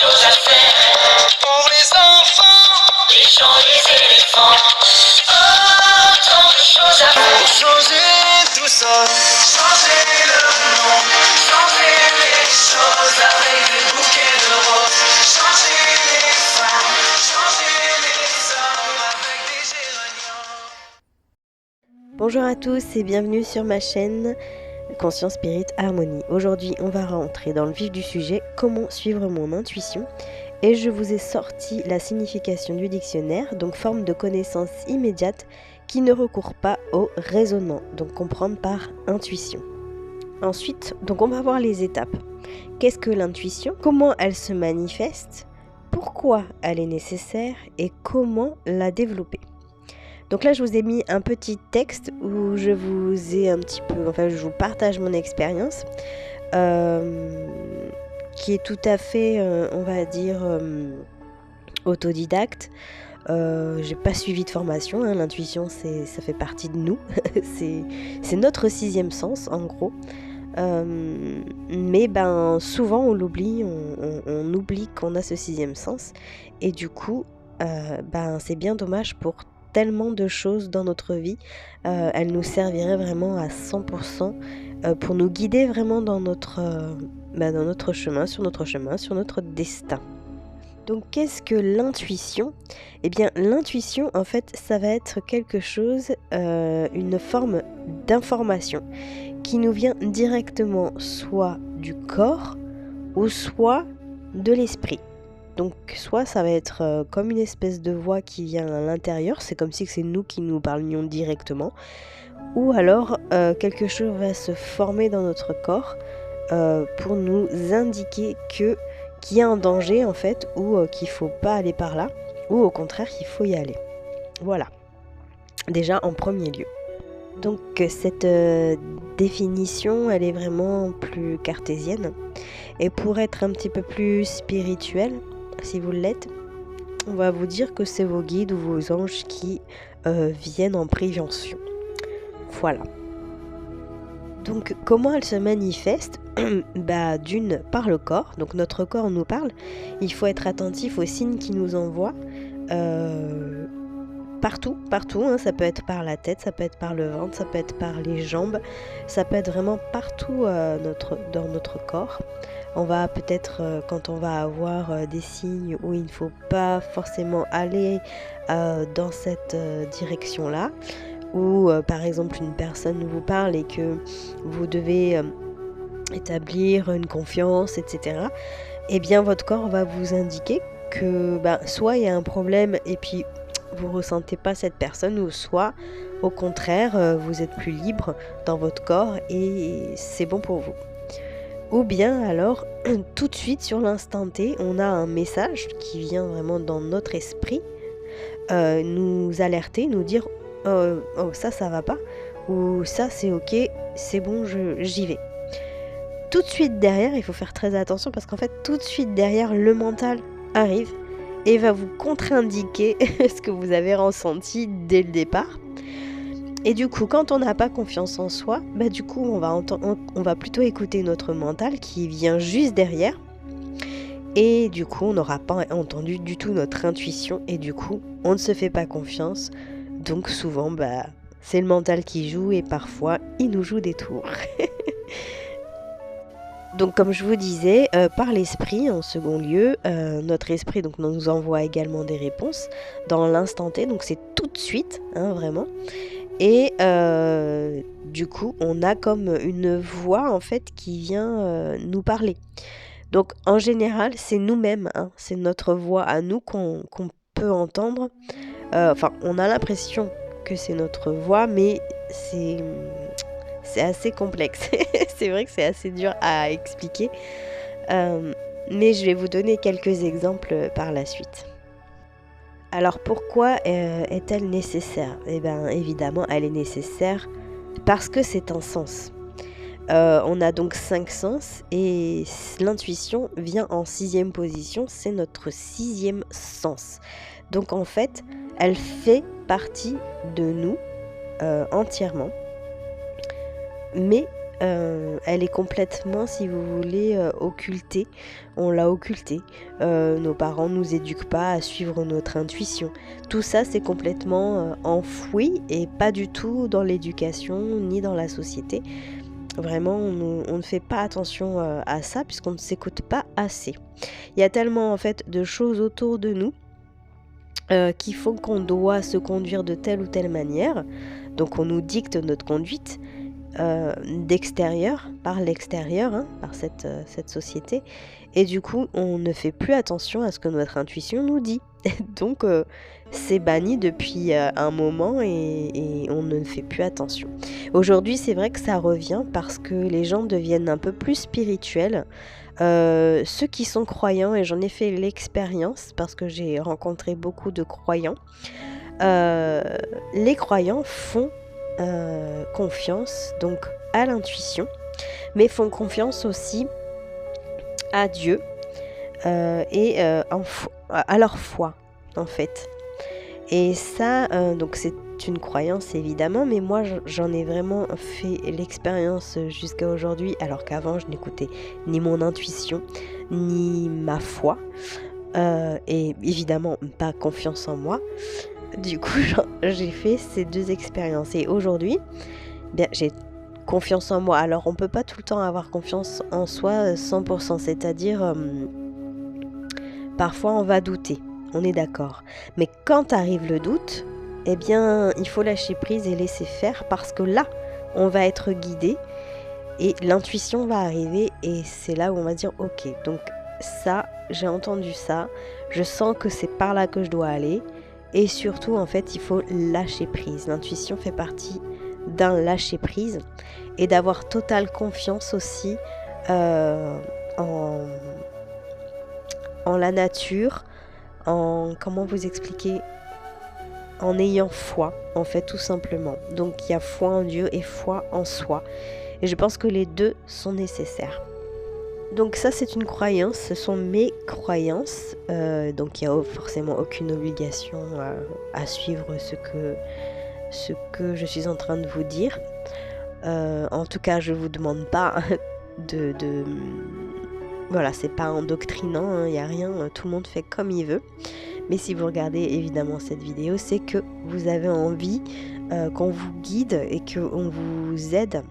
choses à faire. Pour les enfants, les gens, les éléphants. Oh, tant de choses à faire. Pour changer tout ça, changer le monde, changer les choses avec des bouquets de roses, changer les femmes, changer les hommes avec des géraniums. Bonjour à tous et bienvenue sur ma chaîne Conscience Spirit Harmonie. Aujourd'hui, on va rentrer dans le vif du sujet, comment suivre mon intuition. Et je vous ai sorti la signification du dictionnaire, donc forme de connaissance immédiate qui ne recourt pas au raisonnement, donc comprendre par intuition. Ensuite, donc on va voir les étapes. Qu'est-ce que l'intuition? Comment elle se manifeste? Pourquoi elle est nécessaire? Et comment la développer? Donc là, je vous ai mis un petit texte où je vous ai un petit peu, enfin, je vous partage mon expérience, qui est tout à fait, on va dire, autodidacte. J'ai pas suivi de formation, hein, l'intuition, ça fait partie de nous, c'est notre sixième sens, en gros. Mais souvent on l'oublie, on oublie qu'on a ce sixième sens, et du coup, c'est bien dommage pour tellement de choses dans notre vie. Elle nous servirait vraiment à 100% pour nous guider vraiment dans notre chemin, sur notre destin. Donc qu'est-ce que l'intuition? Eh bien l'intuition, en fait, ça va être quelque chose, une forme d'information qui nous vient directement soit du corps ou soit de l'esprit. Donc soit ça va être comme une espèce de voix qui vient à l'intérieur, c'est comme si c'est nous qui nous parlions directement, ou alors quelque chose va se former dans notre corps pour nous indiquer qu'il y a un danger en fait, ou qu'il ne faut pas aller par là, ou au contraire qu'il faut y aller. Voilà, déjà en premier lieu. Donc cette définition, elle est vraiment plus cartésienne, et pour être un petit peu plus spirituelle, si vous l'êtes, on va vous dire que c'est vos guides ou vos anges qui viennent en prévention. Voilà. Donc comment elle se manifeste? D'une, par le corps. Donc notre corps nous parle. Il faut être attentif aux signes qu'il nous envoie. Partout, hein, ça peut être par la tête, ça peut être par le ventre, ça peut être par les jambes, ça peut être vraiment partout dans notre corps. On va peut-être, quand on va avoir des signes où il ne faut pas forcément aller dans cette direction-là, ou par exemple une personne vous parle et que vous devez établir une confiance, etc. Eh bien votre corps va vous indiquer que soit il y a un problème et puis vous ressentez pas cette personne, ou soit au contraire vous êtes plus libre dans votre corps et c'est bon pour vous. Ou bien alors tout de suite sur l'instant T, on a un message qui vient vraiment dans notre esprit nous alerter, nous dire oh ça va pas, ou ça c'est ok, c'est bon, j'y vais. Tout de suite derrière, il faut faire très attention parce qu'en fait tout de suite derrière, le mental arrive et va vous contre-indiquer ce que vous avez ressenti dès le départ. Et du coup, quand on n'a pas confiance en soi, du coup, on va plutôt écouter notre mental qui vient juste derrière. Et du coup, on n'aura pas entendu du tout notre intuition. Et du coup, on ne se fait pas confiance. Donc souvent, c'est le mental qui joue et parfois, il nous joue des tours. Donc comme je vous disais, par l'esprit en second lieu, notre esprit donc nous envoie également des réponses dans l'instant T, donc c'est tout de suite, hein, vraiment. Et du coup, on a comme une voix en fait qui vient nous parler. Donc en général, c'est nous-mêmes, hein, c'est notre voix à nous qu'on peut entendre. On a l'impression que c'est notre voix, mais c'est assez complexe. C'est vrai que c'est assez dur à expliquer. Mais je vais vous donner quelques exemples par la suite. Alors pourquoi est-elle nécessaire? Eh bien évidemment, elle est nécessaire parce que c'est un sens. On a donc 5 sens et l'intuition vient en 6e position, c'est notre 6e sens. Donc en fait, elle fait partie de nous entièrement. Mais elle est complètement, si vous voulez, occultée. On l'a occultée. Nos parents nous éduquent pas à suivre notre intuition. Tout ça, c'est complètement enfoui et pas du tout dans l'éducation ni dans la société. Vraiment, on ne fait pas attention à ça puisqu'on ne s'écoute pas assez. Il y a tellement en fait de choses autour de nous qui font qu'on doit se conduire de telle ou telle manière. Donc on nous dicte notre conduite d'extérieur, par l'extérieur, hein, par cette société. Et du coup, on ne fait plus attention à ce que notre intuition nous dit. Donc c'est banni depuis un moment et on ne fait plus attention. Aujourd'hui, c'est vrai que ça revient parce que les gens deviennent un peu plus spirituels. Ceux qui sont croyants, et j'en ai fait l'expérience parce que j'ai rencontré beaucoup de croyants, les croyants font confiance donc à l'intuition, mais font confiance aussi à Dieu et à leur foi en fait. Et ça, donc c'est une croyance évidemment, mais moi j'en ai vraiment fait l'expérience jusqu'à aujourd'hui, alors qu'avant je n'écoutais ni mon intuition, ni ma foi, et évidemment pas confiance en moi. Du coup, j'ai fait ces deux expériences et aujourd'hui, bien, j'ai confiance en moi. Alors on peut pas tout le temps avoir confiance en soi 100%, c'est-à-dire parfois on va douter. On est d'accord. Mais quand arrive le doute, eh bien, il faut lâcher prise et laisser faire parce que là, on va être guidé et l'intuition va arriver et c'est là où on va dire ok, donc ça, j'ai entendu ça, je sens que c'est par là que je dois aller et surtout, en fait, il faut lâcher prise. L'intuition fait partie d'un lâcher prise et d'avoir totale confiance aussi en la nature, comment vous expliquer, en ayant foi en fait tout simplement. Donc il y a foi en Dieu et foi en soi et je pense que les deux sont nécessaires. Donc ça c'est une croyance, ce sont mes croyances, donc il n'y a forcément aucune obligation à suivre ce que je suis en train de vous dire. En tout cas je vous demande pas de voilà, c'est pas endoctrinant, il n'y a rien, tout le monde fait comme il veut. Mais si vous regardez évidemment cette vidéo, c'est que vous avez envie qu'on vous guide et qu'on vous aide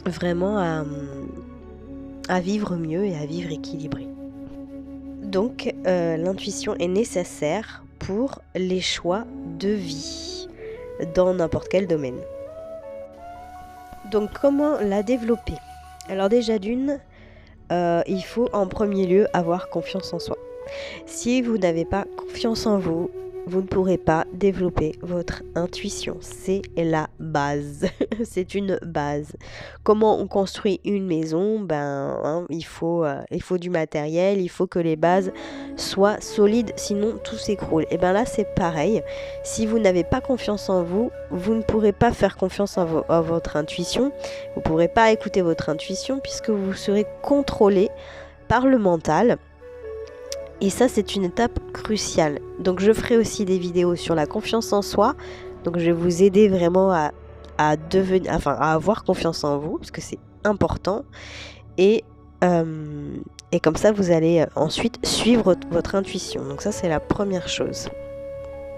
vraiment à vivre mieux et à vivre équilibré. Donc l'intuition est nécessaire pour les choix de vie dans n'importe quel domaine. Donc comment la développer? Alors déjà d'une, il faut en premier lieu avoir confiance en soi. Si vous n'avez pas confiance en vous, vous ne pourrez pas développer votre intuition. C'est la base. C'est une base. Comment on construit une maison? Il faut du matériel, il faut que les bases soient solides, sinon tout s'écroule. Et bien là, c'est pareil. Si vous n'avez pas confiance en vous, vous ne pourrez pas faire confiance à votre intuition. Vous ne pourrez pas écouter votre intuition puisque vous serez contrôlé par le mental. Et ça, c'est une étape cruciale. Donc, je ferai aussi des vidéos sur la confiance en soi. Donc, je vais vous aider vraiment à avoir confiance en vous, parce que c'est important. Et comme ça, vous allez ensuite suivre votre intuition. Donc, ça, c'est la première chose.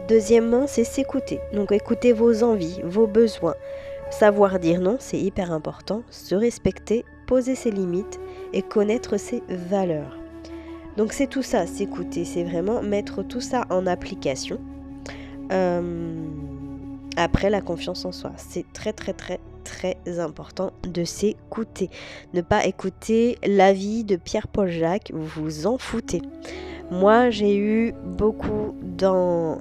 Deuxièmement, c'est s'écouter. Donc, écouter vos envies, vos besoins. Savoir dire non, c'est hyper important. Se respecter, poser ses limites et connaître ses valeurs. Donc c'est tout ça, s'écouter, c'est vraiment mettre tout ça en application. Après la confiance en soi, c'est très très très très important de s'écouter. Ne pas écouter l'avis de Pierre-Paul Jacques, vous vous en foutez. Moi j'ai eu beaucoup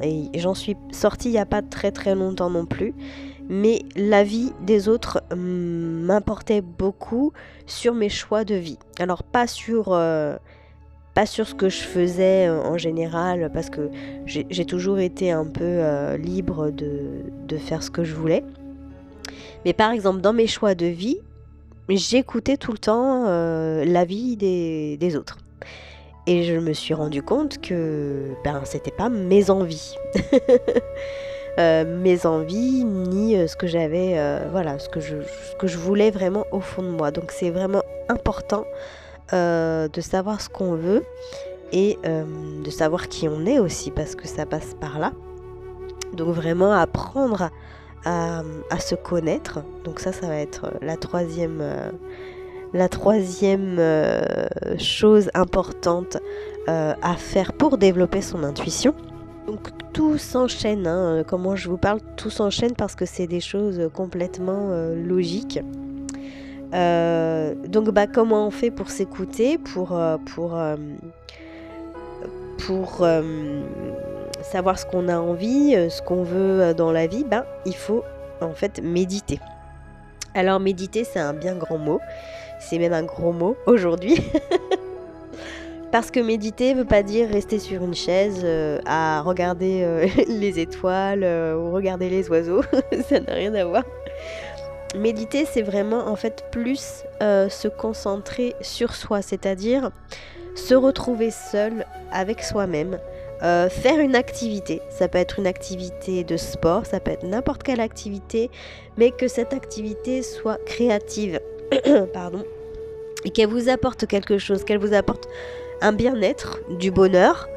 et j'en suis sortie il n'y a pas très très longtemps non plus. Mais l'avis des autres m'importait beaucoup sur mes choix de vie. Alors pas sur ce que je faisais en général, parce que j'ai toujours été un peu libre de faire ce que je voulais. Mais par exemple, dans mes choix de vie, j'écoutais tout le temps l'avis des autres. Et je me suis rendu compte que c'était pas mes envies. mes envies, ni ce que j'avais, voilà, ce que je voulais vraiment au fond de moi. Donc c'est vraiment important de savoir ce qu'on veut et de savoir qui on est aussi, parce que ça passe par là. Donc vraiment apprendre à se connaître. Donc ça va être la troisième chose importante à faire pour développer son intuition. Donc tout s'enchaîne, hein, comment je vous parle, tout s'enchaîne parce que c'est des choses complètement logiques. Donc comment on fait pour s'écouter, pour savoir ce qu'on a envie, ce qu'on veut dans la vie, il faut en fait méditer. Alors méditer, c'est un bien grand mot, c'est même un gros mot aujourd'hui. Parce que méditer veut pas dire rester sur une chaise à regarder les étoiles ou regarder les oiseaux, ça n'a rien à voir. Méditer, c'est vraiment en fait plus se concentrer sur soi, c'est-à-dire se retrouver seul avec soi-même, faire une activité. Ça peut être une activité de sport, ça peut être n'importe quelle activité, mais que cette activité soit créative, pardon, et qu'elle vous apporte quelque chose, qu'elle vous apporte un bien-être, du bonheur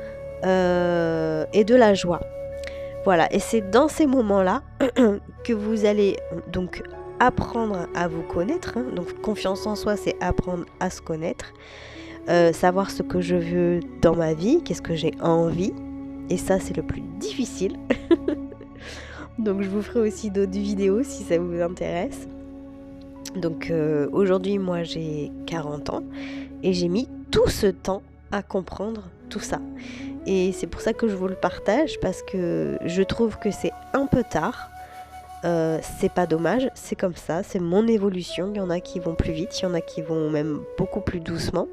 et de la joie. Voilà, et c'est dans ces moments-là que vous allez donc apprendre à vous connaître. Donc confiance en soi, c'est apprendre à se connaître, savoir ce que je veux dans ma vie, qu'est-ce que j'ai envie. Et ça, c'est le plus difficile. Donc je vous ferai aussi d'autres vidéos si ça vous intéresse. Donc aujourd'hui, moi j'ai 40 ans et j'ai mis tout ce temps à comprendre tout ça. Et c'est pour ça que je vous le partage, parce que je trouve que c'est un peu tard. C'est pas dommage, c'est comme ça, c'est mon évolution. Il y en a qui vont plus vite, il y en a qui vont même beaucoup plus doucement.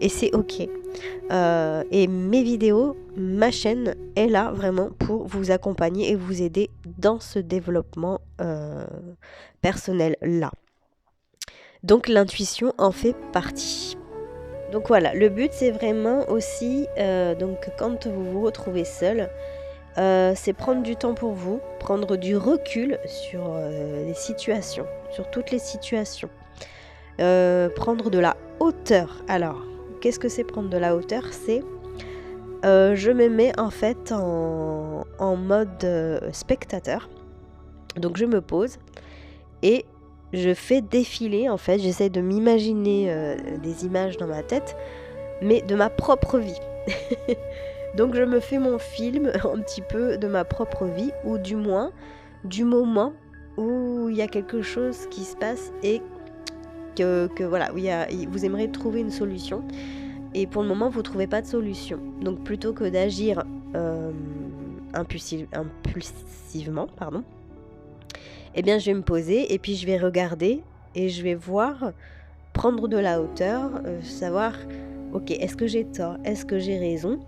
Et c'est ok. Et mes vidéos, ma chaîne est là vraiment pour vous accompagner et vous aider dans ce développement personnel là. Donc l'intuition en fait partie. Donc voilà, le but c'est vraiment aussi, donc quand vous vous retrouvez seul, c'est prendre du temps pour vous, prendre du recul sur les situations, sur toutes les situations. Prendre de la hauteur. Alors, qu'est-ce que c'est prendre de la hauteur? C'est, je me mets en fait en mode spectateur. Donc je me pose et je fais défiler, en fait, j'essaie de m'imaginer des images dans ma tête, mais de ma propre vie. Donc je me fais mon film un petit peu de ma propre vie, ou du moins du moment où il y a quelque chose qui se passe et que voilà, où vous aimeriez trouver une solution. Et pour le moment, vous ne trouvez pas de solution. Donc plutôt que d'agir impulsivement, eh bien je vais me poser et puis je vais regarder et je vais voir, prendre de la hauteur, savoir, ok, est-ce que j'ai tort, est-ce que j'ai raison,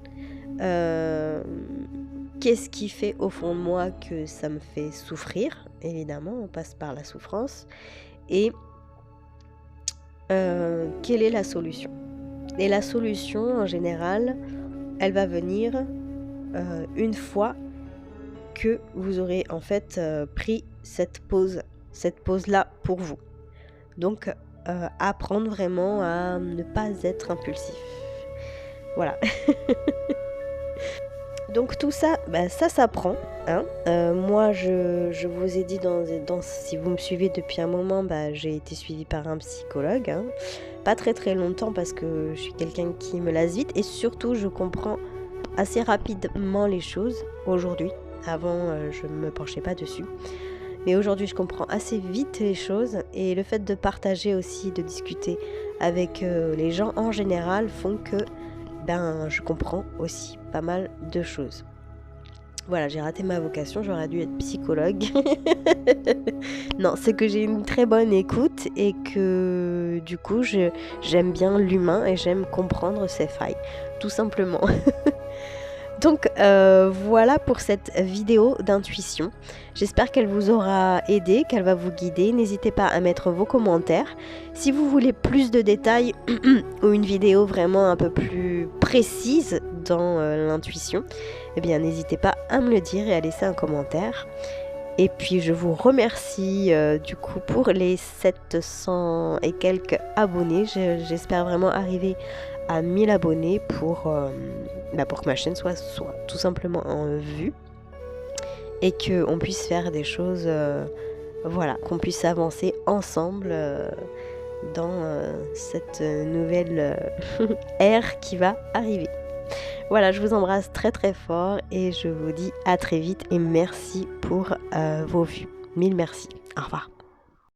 qu'est-ce qui fait au fond de moi que ça me fait souffrir. Évidemment, on passe par la souffrance. Et quelle est la solution? Et la solution, en général, elle va venir une fois que vous aurez en fait pris cette pause-là pour vous. Donc, apprendre vraiment à ne pas être impulsif. Voilà. Donc tout ça, ça s'apprend. Hein. Moi, je vous ai dit, si vous me suivez depuis un moment, j'ai été suivie par un psychologue. Hein. Pas très très longtemps parce que je suis quelqu'un qui me lasse vite. Et surtout, je comprends assez rapidement les choses aujourd'hui. Avant, je ne me penchais pas dessus. Mais aujourd'hui, je comprends assez vite les choses. Et le fait de partager aussi, de discuter avec les gens en général font que je comprends aussi pas mal de choses. Voilà, j'ai raté ma vocation, j'aurais dû être psychologue. Non, c'est que j'ai une très bonne écoute et que du coup, j'aime bien l'humain et j'aime comprendre ses failles, tout simplement. Donc voilà pour cette vidéo d'intuition. J'espère qu'elle vous aura aidé, qu'elle va vous guider. N'hésitez pas à mettre vos commentaires. Si vous voulez plus de détails ou une vidéo vraiment un peu plus précise dans l'intuition, eh bien n'hésitez pas à me le dire et à laisser un commentaire. Et puis je vous remercie du coup pour les 700 et quelques abonnés. J'espère vraiment arriver à 1000 abonnés pour que ma chaîne soit tout simplement en vue et qu'on puisse faire des choses, voilà, qu'on puisse avancer ensemble dans cette nouvelle ère qui va arriver. Voilà, je vous embrasse très très fort et je vous dis à très vite et merci pour vos vues. Mille merci. Au revoir.